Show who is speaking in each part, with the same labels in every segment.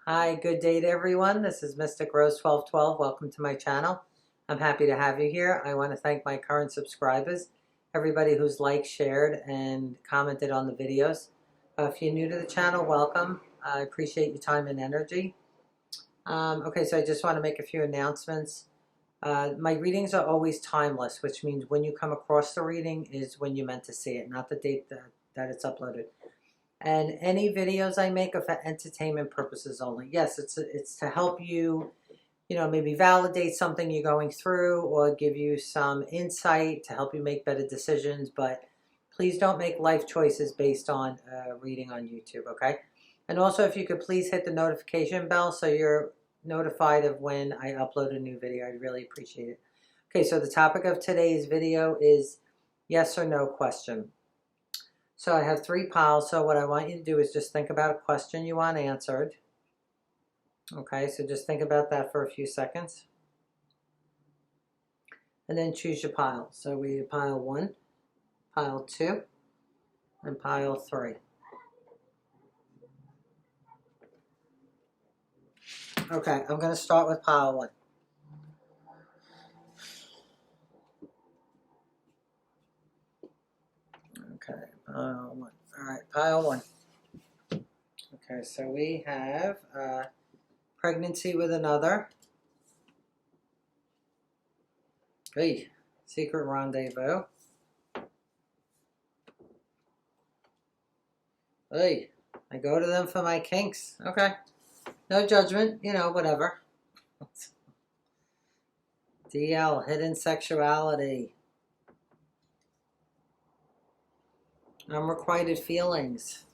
Speaker 1: Hi, good day to everyone. This is Mystic Rose 1212. Welcome to my channel. I'm happy to have you here. I want to thank my current subscribers, everybody who's liked, shared, and commented on the videos. If you're new to the channel, welcome. I appreciate your time and energy. Okay, so I just want to make a few announcements. My readings are always timeless, which means when you come across the reading is when you meant to see it, not the date that it's uploaded. And any videos I make are for entertainment purposes only. Yes, it's to help you, maybe validate something you're going through or give you some insight to help you make better decisions. But please don't make life choices based on reading on YouTube, okay? And also, if you could please hit the notification bell so you're notified of when I upload a new video. I'd really appreciate it. Okay, so the topic of today's video is yes or no question. So I have 3 piles, so what I want you to do is just think about a question you want answered. Okay, so just think about that for a few seconds. And then choose your pile. So we have pile 1, pile 2, and pile 3. Okay, I'm going to start with pile 1. Okay, pile 1. All right, pile 1. Okay, so we have pregnancy with another. Hey, secret rendezvous. Hey, I go to them for my kinks. Okay, no judgment, whatever. DL, hidden sexuality. Unrequited feelings.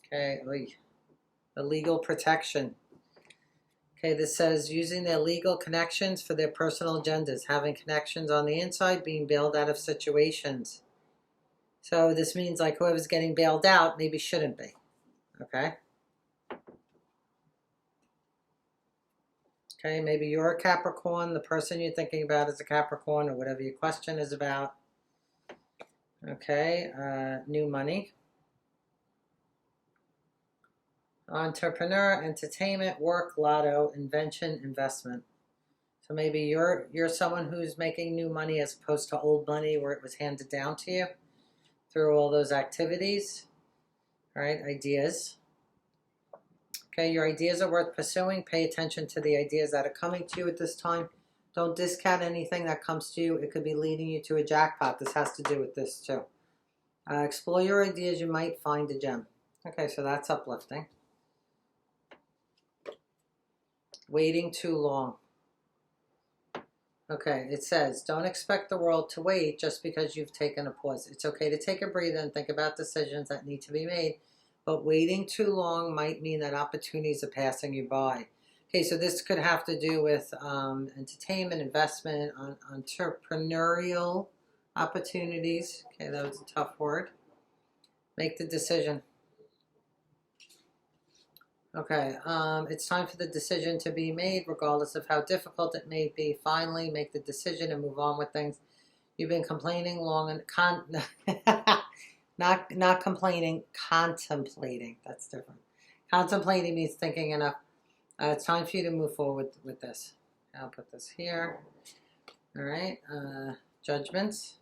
Speaker 1: Okay, illegal protection. Okay, this says using their legal connections for their personal agendas, having connections on the inside, being bailed out of situations. So this means like whoever's getting bailed out maybe shouldn't be. Okay. Okay, maybe you're a Capricorn, the person you're thinking about is a Capricorn, or whatever your question is about. Okay, new money. Entrepreneur, entertainment, work, lotto, invention, investment. So maybe you're someone who's making new money as opposed to old money where it was handed down to you through all those activities. All right, ideas. Okay, your ideas are worth pursuing. Pay attention to the ideas that are coming to you at this time. Don't discount anything that comes to you. It could be leading you to a jackpot. This has to do with this too. Explore your ideas. You might find a gem. Okay, so that's uplifting. Waiting too long. Okay, it says, don't expect the world to wait just because you've taken a pause. It's okay to take a breather and think about decisions that need to be made, but waiting too long might mean that opportunities are passing you by. Okay, so this could have to do with entertainment, investment, entrepreneurial opportunities. Okay, that was a tough word. Make the decision. Okay, it's time for the decision to be made, regardless of how difficult it may be. Finally, make the decision and move on with things. You've been complaining long and not complaining, contemplating. That's different. Contemplating means thinking enough. It's time for you to move forward with this. I'll put this here. All right, judgments.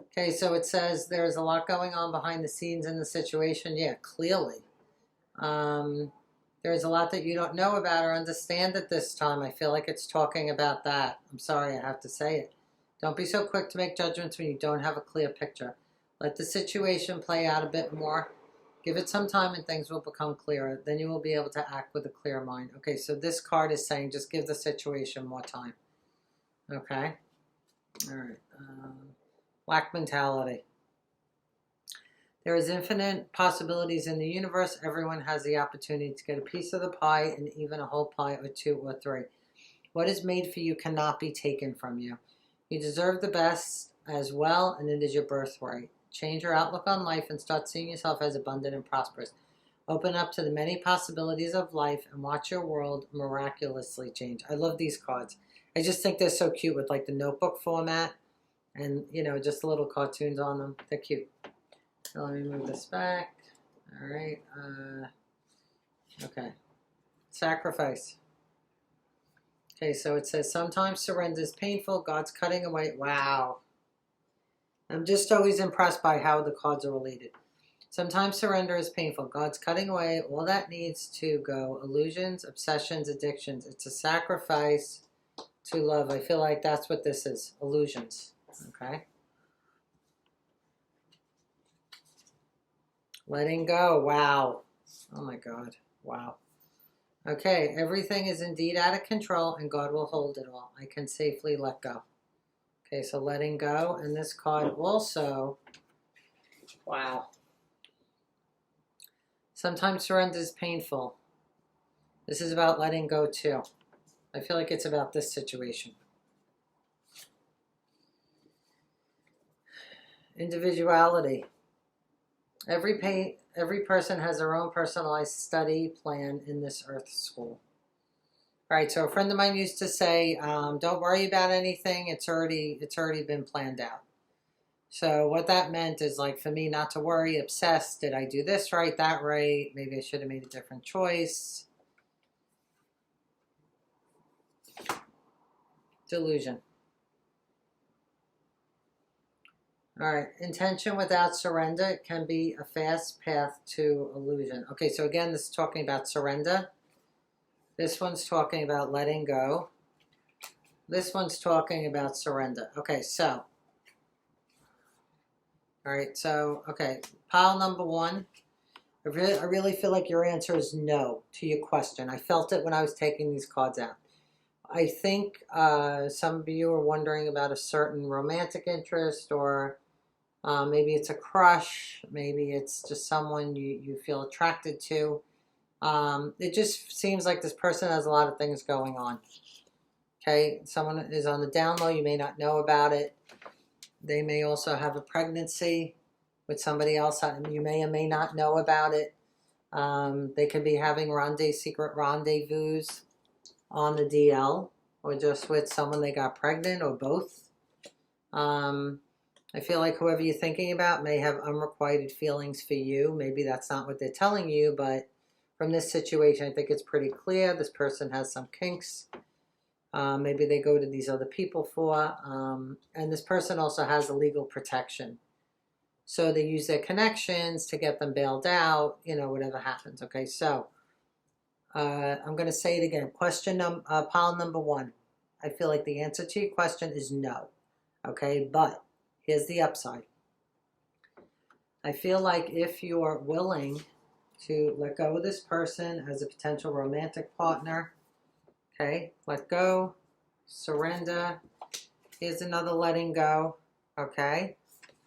Speaker 1: Okay, so it says there's a lot going on behind the scenes in the situation. Yeah, clearly. There's a lot that you don't know about or understand at this time. I feel like it's talking about that. I'm sorry, I have to say it. Don't be so quick to make judgments when you don't have a clear picture. Let the situation play out a bit more. Give it some time and things will become clearer. Then you will be able to act with a clear mind. Okay, so this card is saying just give the situation more time. Okay? All right. Lack mentality. There is infinite possibilities in the universe. Everyone has the opportunity to get a piece of the pie and even a whole pie or 2 or 3. What is made for you cannot be taken from you. You deserve the best as well, and it is your birthright. Change your outlook on life and start seeing yourself as abundant and prosperous. Open up to the many possibilities of life and watch your world miraculously change. I love these cards. I just think they're so cute with like the notebook format and, just little cartoons on them. They're cute. So let me move this back. All right. Okay. Sacrifice. Okay, so it says sometimes surrender is painful. God's cutting away. Wow. I'm just always impressed by how the cards are related. Sometimes surrender is painful. God's cutting away all that needs to go. Illusions, obsessions, addictions. It's a sacrifice to love. I feel like that's what this is. Illusions. Okay. Letting go. Wow. Oh my God. Wow. Okay. Everything is indeed out of control and God will hold it all. I can safely let go. Okay. So letting go. And this card also. Wow. Sometimes surrender is painful. This is about letting go too. I feel like it's about this situation. Individuality. Every person has their own personalized study plan in this earth school. All right, so a friend of mine used to say, don't worry about anything. It's already been planned out. So what that meant is, like, for me not to worry, obsess. Did I do this right, that right? Maybe I should have made a different choice. Delusion. All right, intention without surrender can be a fast path to illusion. Okay, so again, this is talking about surrender. This one's talking about letting go. This one's talking about surrender. Okay, so. All right, so, okay, pile number one. I really feel like your answer is no to your question. I felt it when I was taking these cards out. I think some of you are wondering about a certain romantic interest, or maybe it's a crush. Maybe it's just someone you feel attracted to. It just seems like this person has a lot of things going on. Okay, someone is on the down low. You may not know about it. They may also have a pregnancy with somebody else. You may or may not know about it. They could be having secret rendezvous on the DL, or just with someone they got pregnant, or both. I feel like whoever you're thinking about may have unrequited feelings for you. Maybe that's not what they're telling you, but from this situation, I think it's pretty clear. This person has some kinks. Maybe they go to these other people for, and this person also has a legal protection. So they use their connections to get them bailed out, whatever happens. Okay, so I'm going to say it again. Pile number one. I feel like the answer to your question is no. Okay, but here's the upside. I feel like if you're willing to let go of this person as a potential romantic partner, okay, let go, surrender. Here's another letting go, okay?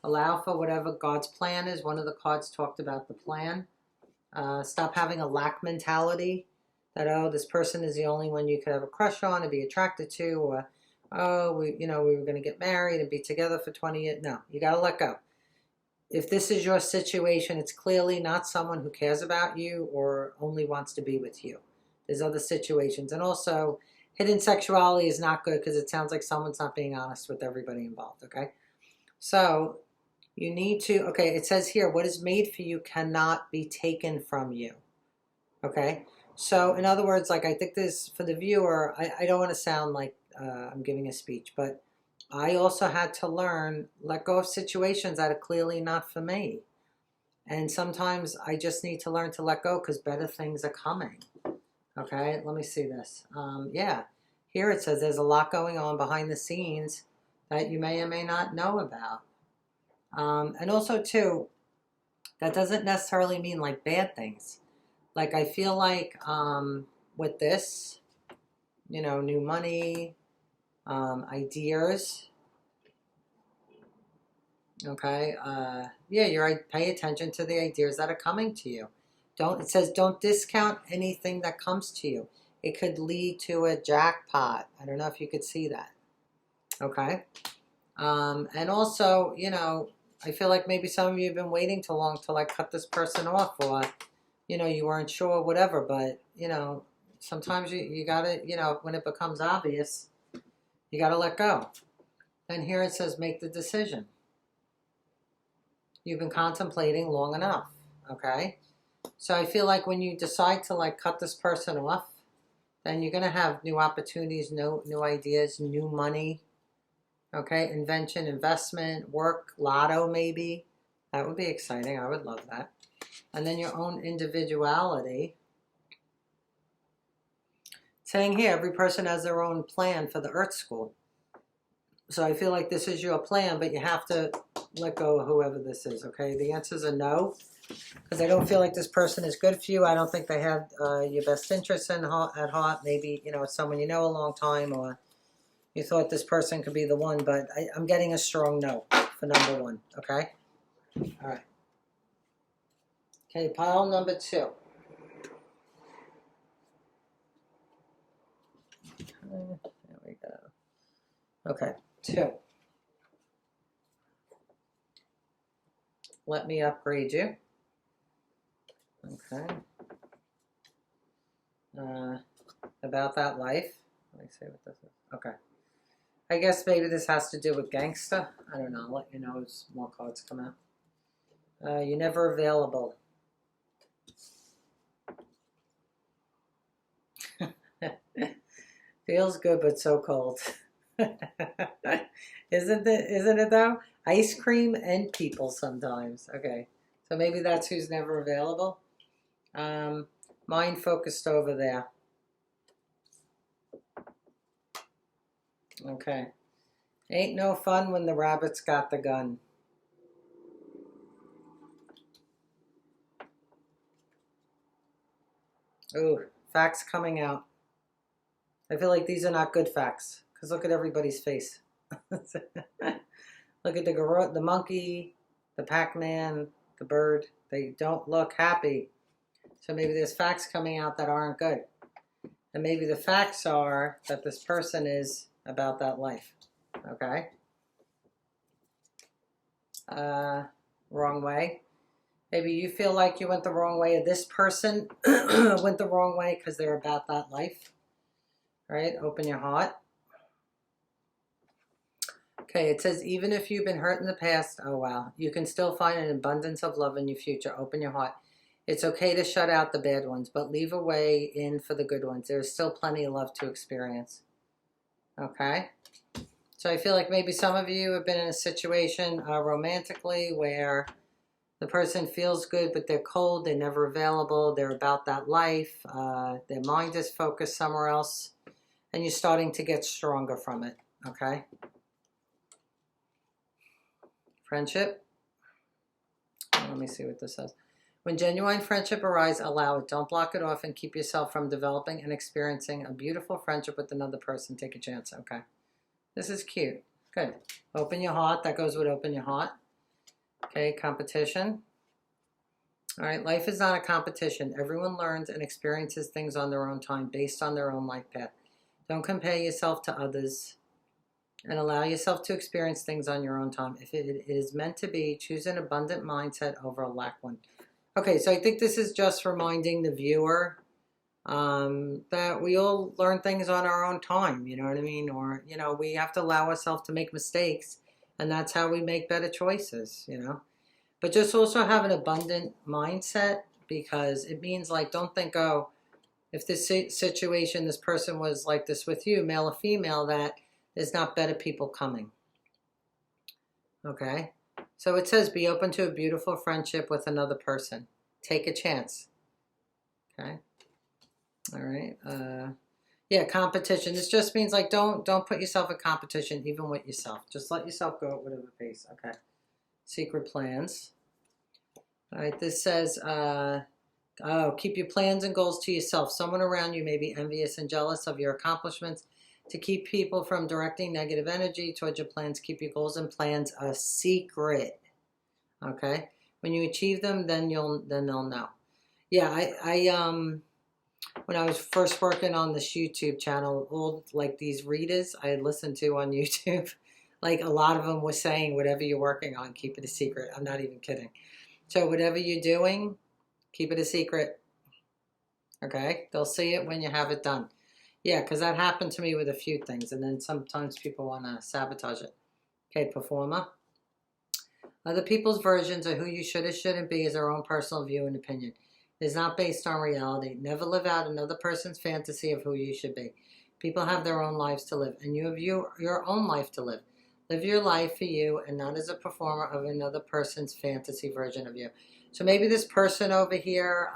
Speaker 1: Allow for whatever God's plan is. One of the cards talked about the plan. Stop having a lack mentality that, oh, this person is the only one you could have a crush on and be attracted to, or, oh, we were going to get married and be together for 20 years. No, you got to let go. If this is your situation, it's clearly not someone who cares about you or only wants to be with you. There's other situations. And also, hidden sexuality is not good because it sounds like someone's not being honest with everybody involved, okay? So you need to, okay, it says here, what is made for you cannot be taken from you, okay? So in other words, like, I think this, for the viewer, I don't want to sound like I'm giving a speech, but I also had to learn, let go of situations that are clearly not for me. And sometimes I just need to learn to let go because better things are coming. Okay, let me see this. Yeah, here it says there's a lot going on behind the scenes that you may or may not know about. And also, too, that doesn't necessarily mean like bad things. Like, I feel like with this, new money, ideas. Okay, yeah, you're right. Pay attention to the ideas that are coming to you. It says don't discount anything that comes to you. It could lead to a jackpot. I don't know if you could see that. Okay. And also, I feel like maybe some of you have been waiting too long to like cut this person off, or, you weren't sure, whatever, but, sometimes you gotta, when it becomes obvious, you gotta let go. And here it says make the decision. You've been contemplating long enough, okay? So I feel like when you decide to like cut this person off, then you're going to have new opportunities, new ideas, new money. Okay, invention, investment, work, lotto maybe. That would be exciting. I would love that. And then your own individuality. Saying here, every person has their own plan for the Earth School. So I feel like this is your plan, but you have to let go of whoever this is, okay? The answers are no, because I don't feel like this person is good for you. I don't think they have your best interests at heart. Maybe, you know, it's someone you know a long time, or you thought this person could be the one, but I'm getting a strong no for number one, okay? All right. Okay, pile number 2. There we go. Okay, 2. Let me upgrade you. Okay. About that life. Let me see what this is. Okay. I guess maybe this has to do with gangsta. I don't know. I'll let you know as more cards come out. You're never available. Feels good, but so cold. Isn't it though? Ice cream and people sometimes. Okay. So maybe that's who's never available. Mind focused over there. Okay. Ain't no fun when the rabbit's got the gun. Ooh, facts coming out. I feel like these are not good facts, because look at everybody's face. Look at the monkey, the Pac-Man, the bird. They don't look happy. So maybe there's facts coming out that aren't good. And maybe the facts are that this person is about that life. Okay? Wrong way. Maybe you feel like you went the wrong way, or this person went the wrong way because they're about that life. Right? Open your heart. Okay, it says, even if you've been hurt in the past, oh wow, you can still find an abundance of love in your future. Open your heart. It's okay to shut out the bad ones, but leave a way in for the good ones. There's still plenty of love to experience. Okay? So I feel like maybe some of you have been in a situation romantically where the person feels good, but they're cold, they're never available, they're about that life, their mind is focused somewhere else, and you're starting to get stronger from it. Okay? Friendship. Let me see what this says. When genuine friendship arises, allow it. Don't block it off, and keep yourself from developing and experiencing a beautiful friendship with another person. Take a chance. Okay. This is cute. Good. Open your heart. That goes with open your heart. Okay. Competition. All right. Life is not a competition. Everyone learns and experiences things on their own time, based on their own life path. Don't compare yourself to others, and allow yourself to experience things on your own time. If it is meant to be, choose an abundant mindset over a lack one. Okay, so I think this is just reminding the viewer that we all learn things on our own time, you know what I mean? Or, you know, we have to allow ourselves to make mistakes, and that's how we make better choices, you know? But just also have an abundant mindset, because it means, like, don't think, oh, if this situation, this person was like this with you, male or female, that there's not better people coming. Okay? So it says, be open to a beautiful friendship with another person. Take a chance. Okay? All right. Yeah, competition. This just means, like, don't put yourself in competition, even with yourself. Just let yourself go at whatever pace. Okay. Secret plans. All right. This says, keep your plans and goals to yourself. Someone around you may be envious and jealous of your accomplishments. To keep people from directing negative energy towards your plans, keep your goals and plans a secret. Okay? When you achieve them, then they'll know. Yeah, I when I was first working on this YouTube channel, all like these readers I had listened to on YouTube, like a lot of them were saying, whatever you're working on, keep it a secret. I'm not even kidding. So whatever you're doing, keep it a secret. Okay? They'll see it when you have it done. Yeah, because that happened to me with a few things, and then sometimes people want to sabotage it. Okay, performer. Other people's versions of who you should or shouldn't be is their own personal view and opinion. Is not based on reality. Never live out another person's fantasy of who you should be. People have their own lives to live, and you have your own life to live. Live your life for you and not as a performer of another person's fantasy version of you. So maybe this person over here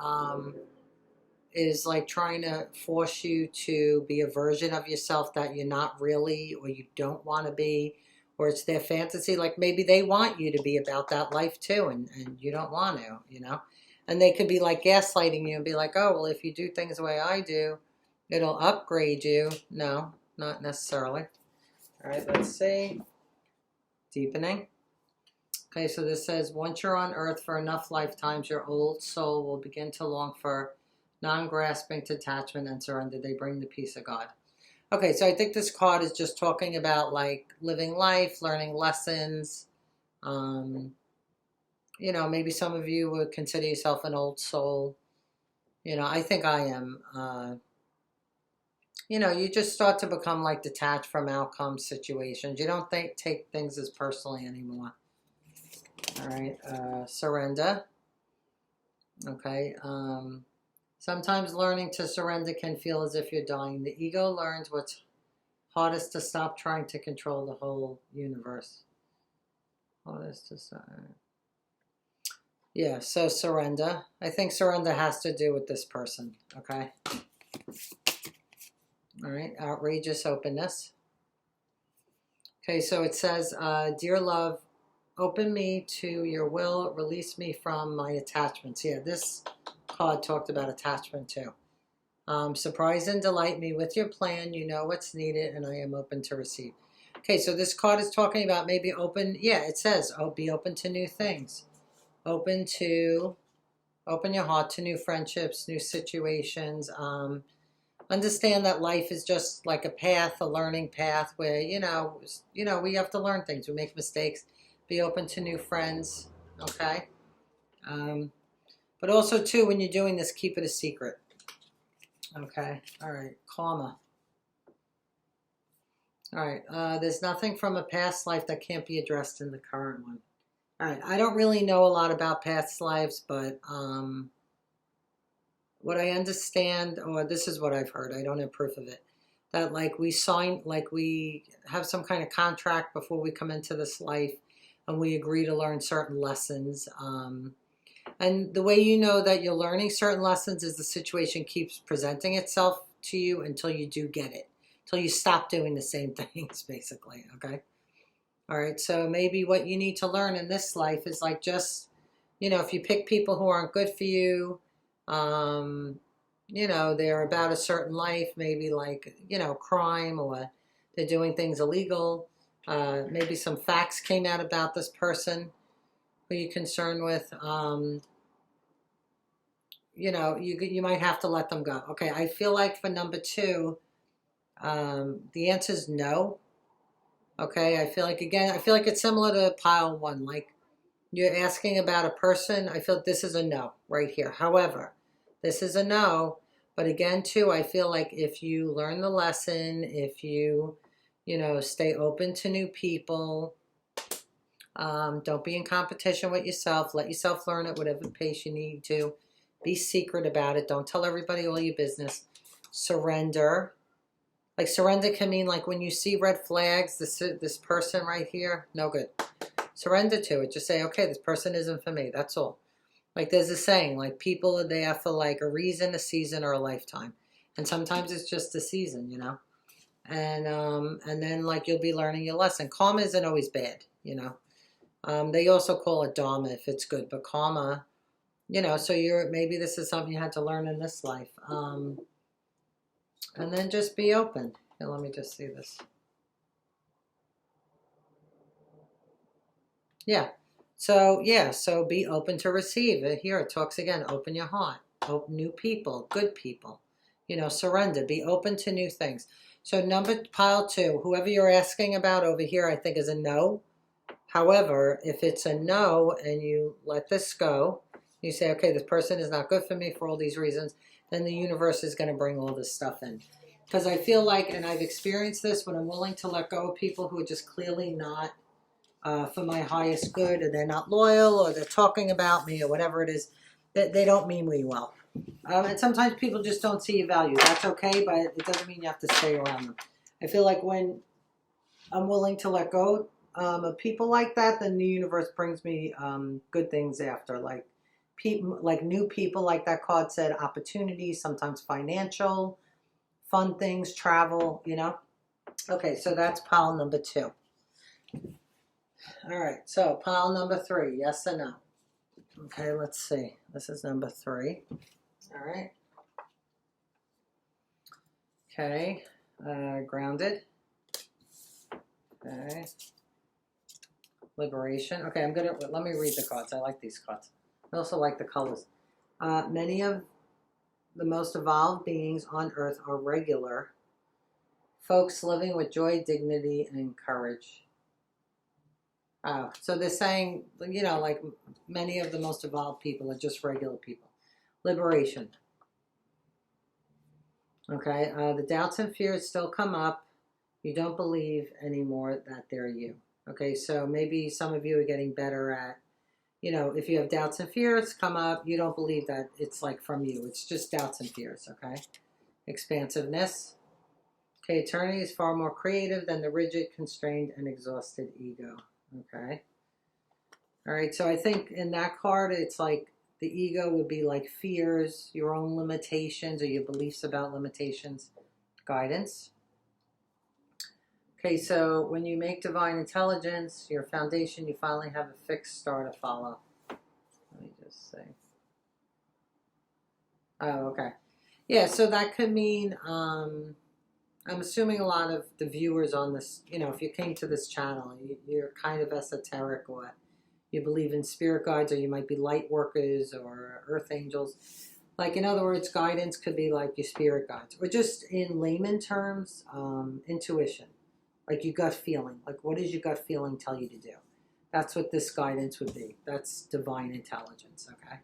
Speaker 1: is like trying to force you to be a version of yourself that you're not really, or you don't want to be, or it's their fantasy. Like maybe they want you to be about that life too, and you don't want to, you know. And they could be like gaslighting you and be like, oh, well, if you do things the way I do, it'll upgrade you. No, not necessarily. All right, let's see. Deepening. Okay, so this says, once you're on earth for enough lifetimes, your old soul will begin to long for non-grasping detachment and surrender. They bring the peace of God. Okay, so I think this card is just talking about like living life, learning lessons. You know, maybe some of you would consider yourself an old soul. You know, I think I am. You know, you just start to become like detached from outcome situations. You don't take things as personally anymore. All right, surrender. Okay, sometimes learning to surrender can feel as if you're dying. The ego learns what's hardest to stop trying to control the whole universe. Hardest to stop. Yeah, so surrender. I think surrender has to do with this person, okay? All right, outrageous openness. Okay, so it says, dear love, open me to your will, release me from my attachments. Yeah, this card talked about attachment too. Surprise and delight me with your plan. You know what's needed, and I am open to receive. Okay, so this card is talking about maybe open, yeah, it says, oh, be open to new things. Open your heart to new friendships, new situations. Understand that life is just like a path, a learning path where, you know, we have to learn things. We make mistakes. Be open to new friends, okay? But also, too, when you're doing this, keep it a secret. Okay, all right, karma. All right, there's nothing from a past life that can't be addressed in the current one. All right, I don't really know a lot about past lives, but what I understand, or this is what I've heard, I don't have proof of it, that like we have some kind of contract before we come into this life, and we agree to learn certain lessons. And the way you know that you're learning certain lessons is the situation keeps presenting itself to you until you do get it, until you stop doing the same things, basically, okay? All right, so maybe what you need to learn in this life is like just, you know, if you pick people who aren't good for you, you know, they're about a certain life, maybe like, you know, crime, or they're doing things illegal. Maybe some facts came out about this person who you're concerned with. You know, you might have to let them go. Okay, I feel like for number 2, the answer is no. Okay, I feel like, again, I feel like it's similar to pile 1. Like, you're asking about a person. I feel this is a no right here. However, this is a no. But again, too, I feel like if you learn the lesson, if you know, stay open to new people, don't be in competition with yourself. Let yourself learn at whatever pace you need to. Be secret about it. Don't tell everybody all your business. Surrender. Like, surrender can mean like when you see red flags, this person right here, no good. Surrender to it. Just say, okay, this person isn't for me. That's all. Like, there's a saying, like, people are there for like a reason, a season, or a lifetime. And sometimes it's just a season, you know. And then like you'll be learning your lesson. Karma isn't always bad, you know. They also call it dharma if it's good, but karma, you know, so maybe this is something you had to learn in this life. And then just be open. Here, let me just see this. Yeah. So, yeah, so be open to receive. Here it talks again, open your heart. Open new people, good people. You know, surrender. Be open to new things. So pile 2, whoever you're asking about over here, I think is a no. However, if it's a no and you let this go, you say, okay, this person is not good for me for all these reasons, then the universe is going to bring all this stuff in. Because I feel like, and I've experienced this, when I'm willing to let go of people who are just clearly not for my highest good, or they're not loyal, or they're talking about me, or whatever it is, they don't mean me well. And sometimes people just don't see your value. That's okay, but it doesn't mean you have to stay around them. I feel like when I'm willing to let go of people like that, then the universe brings me good things after, like people, like new people, like that card said, opportunities, sometimes financial, fun things, travel, you know. Okay, so that's pile number 2. All right, so pile number 3, yes or no? Okay, let's see. This is number 3. All right. Okay, grounded. Okay. Liberation. Okay, let me read the cards. I like these cards. I also like the colors. Many of the most evolved beings on Earth are regular folks living with joy, dignity, and courage. So they're saying, you know, like many of the most evolved people are just regular people. Liberation. Okay, the doubts and fears still come up. You don't believe anymore that they're you. Okay, so maybe some of you are getting better at, you know, if you have doubts and fears come up, you don't believe that it's like from you. It's just doubts and fears, okay? Expansiveness. Okay, eternity is far more creative than the rigid, constrained, and exhausted ego. Okay. All right, so I think in that card, it's like the ego would be like fears, your own limitations or your beliefs about limitations, guidance. Okay, so when you make divine intelligence your foundation, you finally have a fixed star to follow. Let me just say. Oh, okay. Yeah, so that could mean, I'm assuming a lot of the viewers on this, you know, if you came to this channel, you're kind of esoteric or you believe in spirit guides, or you might be light workers or earth angels. Like, in other words, guidance could be like your spirit guides, or just in layman terms, intuition. Like your gut feeling. Like, what does your gut feeling tell you to do? That's what this guidance would be. That's divine intelligence, okay?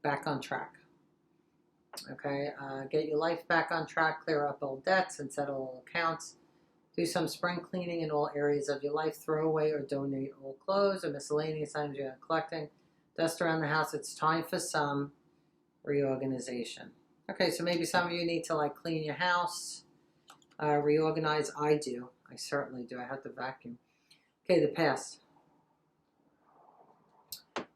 Speaker 1: Back on track. Okay, get your life back on track, clear up old debts and settle all accounts. Do some spring cleaning in all areas of your life. Throw away or donate old clothes or miscellaneous items you're collecting. Dust around the house. It's time for some reorganization. Okay, so maybe some of you need to like clean your house, reorganize. I do. I certainly do. I have to vacuum. Okay, the past.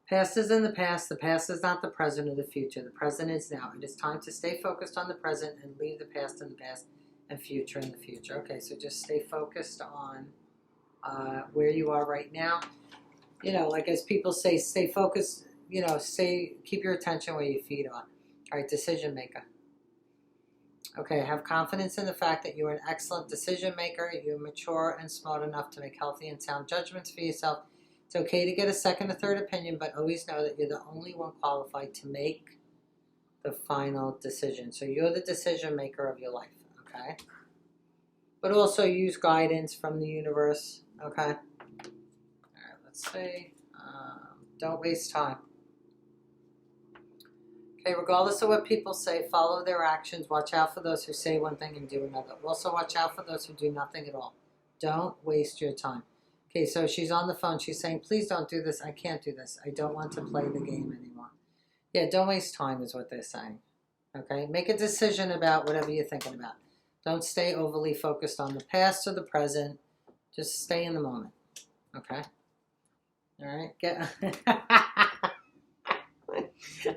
Speaker 1: Past is in the past. The past is not the present or the future. The present is now. It is time to stay focused on the present and leave the past in the past and future in the future. Okay, so just stay focused on where you are right now. You know, like as people say, stay focused, you know, keep your attention where your feet are. All right, decision maker. Okay, have confidence in the fact that you're an excellent decision maker. You're mature and smart enough to make healthy and sound judgments for yourself. It's okay to get a second or third opinion, but always know that you're the only one qualified to make the final decision. So you're the decision maker of your life, okay? But also use guidance from the universe, okay? All right, let's see. Don't waste time. Okay, regardless of what people say, follow their actions. Watch out for those who say one thing and do another. Also watch out for those who do nothing at all. Don't waste your time. Okay, so she's on the phone. She's saying, please don't do this. I can't do this. I don't want to play the game anymore. Yeah, don't waste time is what they're saying. Okay, make a decision about whatever you're thinking about. Don't stay overly focused on the past or the present. Just stay in the moment. Okay? All right?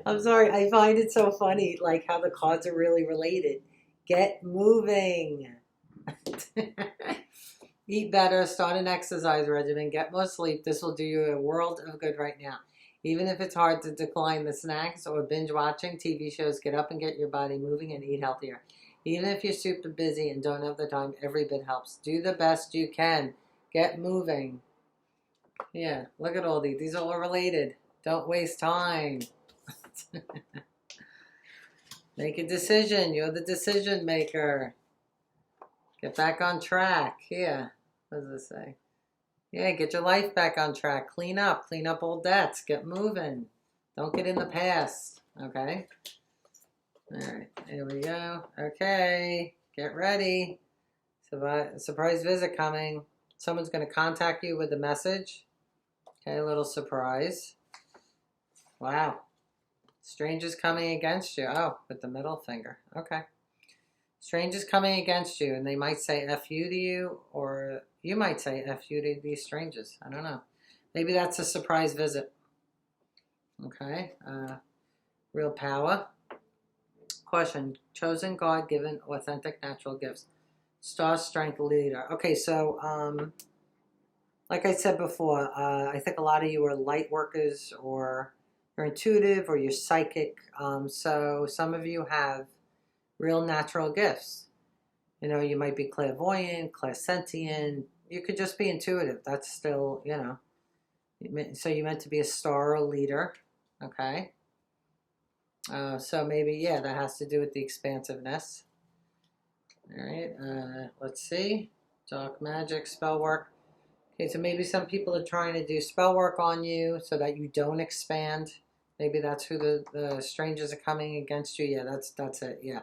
Speaker 1: I'm sorry. I find it so funny, like how the cards are really related. Get moving. Eat better, start an exercise regimen, get more sleep. This will do you a world of good right now. Even if it's hard to decline the snacks or binge watching TV shows, get up and get your body moving and eat healthier. Even if you're super busy and don't have the time, every bit helps. Do the best you can. Get moving. Yeah, look at all these. These are all related. Don't waste time. Make a decision. You're the decision maker. Get back on track. Yeah. What does this say? Yeah, get your life back on track. Clean up old debts. Get moving. Don't get in the past. Okay? All right, here we go. Okay, get ready. Surprise visit coming. Someone's going to contact you with a message. Okay, a little surprise. Wow. Strangers coming against you. Oh, with the middle finger. Okay. Strangers coming against you, and they might say F you to you, or you might say F you to these strangers. I don't know. Maybe that's a surprise visit. Okay. Real power. Caution. Chosen, God-given, authentic, natural gifts. Star strength leader. Okay, so like I said before, I think a lot of you are light workers, or you're intuitive, or you're psychic. So some of you have real natural gifts. You know, you might be clairvoyant, clairsentient. You could just be intuitive. That's still, you know. So you meant to be a star or a leader. Okay. So maybe, yeah, that has to do with the expansiveness. All right. Let's see. Dark magic, spell work. Okay, so maybe some people are trying to do spell work on you so that you don't expand. Maybe that's who the strangers are coming against you. Yeah, that's it. Yeah.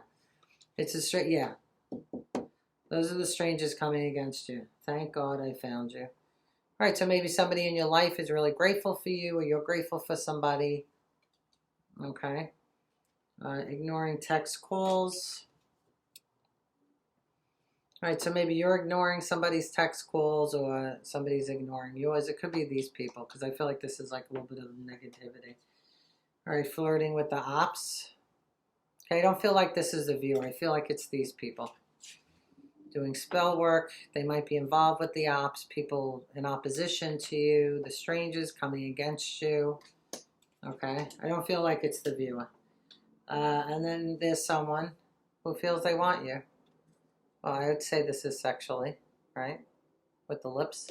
Speaker 1: It's a straight, yeah. Those are the strangers coming against you. Thank God I found you. All right, so maybe somebody in your life is really grateful for you, or you're grateful for somebody. Okay. Ignoring text calls. All right, so maybe you're ignoring somebody's text calls, or somebody's ignoring yours. It could be these people, because I feel like this is like a little bit of negativity. All right, flirting with the ops. Okay, I don't feel like this is the viewer. I feel like it's these people. Doing spell work. They might be involved with the ops. People in opposition to you. The strangers coming against you. Okay, I don't feel like it's the viewer. And then there's someone who feels they want you. Well, I would say this is sexually, right? With the lips.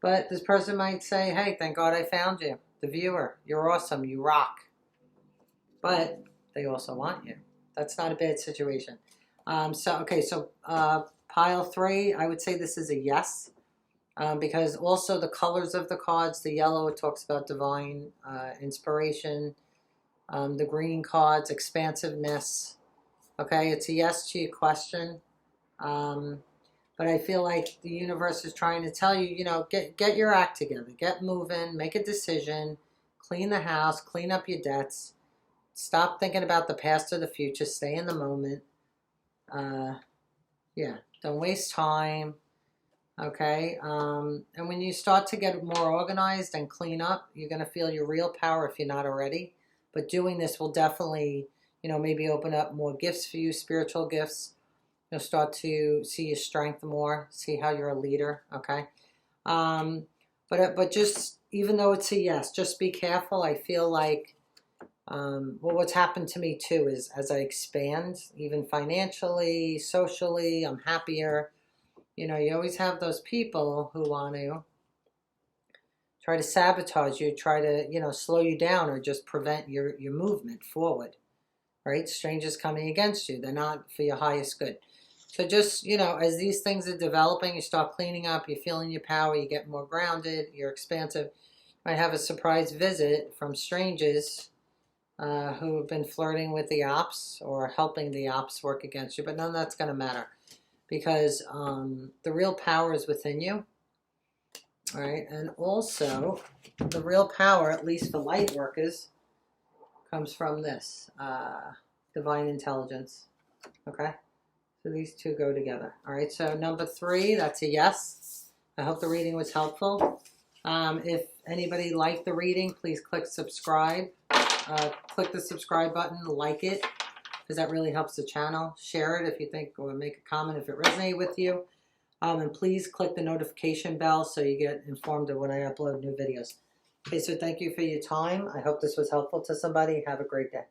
Speaker 1: But this person might say, hey, thank God I found you. The viewer, you're awesome, you rock. But they also want you. That's not a bad situation. So pile 3, I would say this is a yes. Because also the colors of the cards, the yellow, it talks about divine inspiration. The green cards, expansiveness. Okay, it's a yes to your question. But I feel like the universe is trying to tell you, you know, get your act together. Get moving, make a decision, clean the house, clean up your debts. Stop thinking about the past or the future. Stay in the moment. Yeah, don't waste time. Okay, and when you start to get more organized and clean up, you're going to feel your real power if you're not already. But doing this will definitely, you know, maybe open up more gifts for you, spiritual gifts. You'll start to see your strength more, see how you're a leader, okay? But just, even though it's a yes, just be careful. I feel like, well, what's happened to me too is as I expand, even financially, socially, I'm happier. You know, you always have those people who want to try to sabotage you, try to, you know, slow you down, or just prevent your movement forward, right? Strangers coming against you. They're not for your highest good. So just, you know, as these things are developing, you start cleaning up, you're feeling your power, you get more grounded, you're expansive. You might have a surprise visit from strangers who have been flirting with the ops or helping the ops work against you, but none of that's going to matter. Because the real power is within you, all right? And also, the real power, at least for light workers, comes from this, divine intelligence, okay? So these two go together, all right? So number 3, that's a yes. I hope the reading was helpful. If anybody liked the reading, please click subscribe. Click the subscribe button, like it, because that really helps the channel. Share it if you think, or make a comment if it resonates with you. And please click the notification bell so you get informed of when I upload new videos. Okay, so thank you for your time. I hope this was helpful to somebody. Have a great day.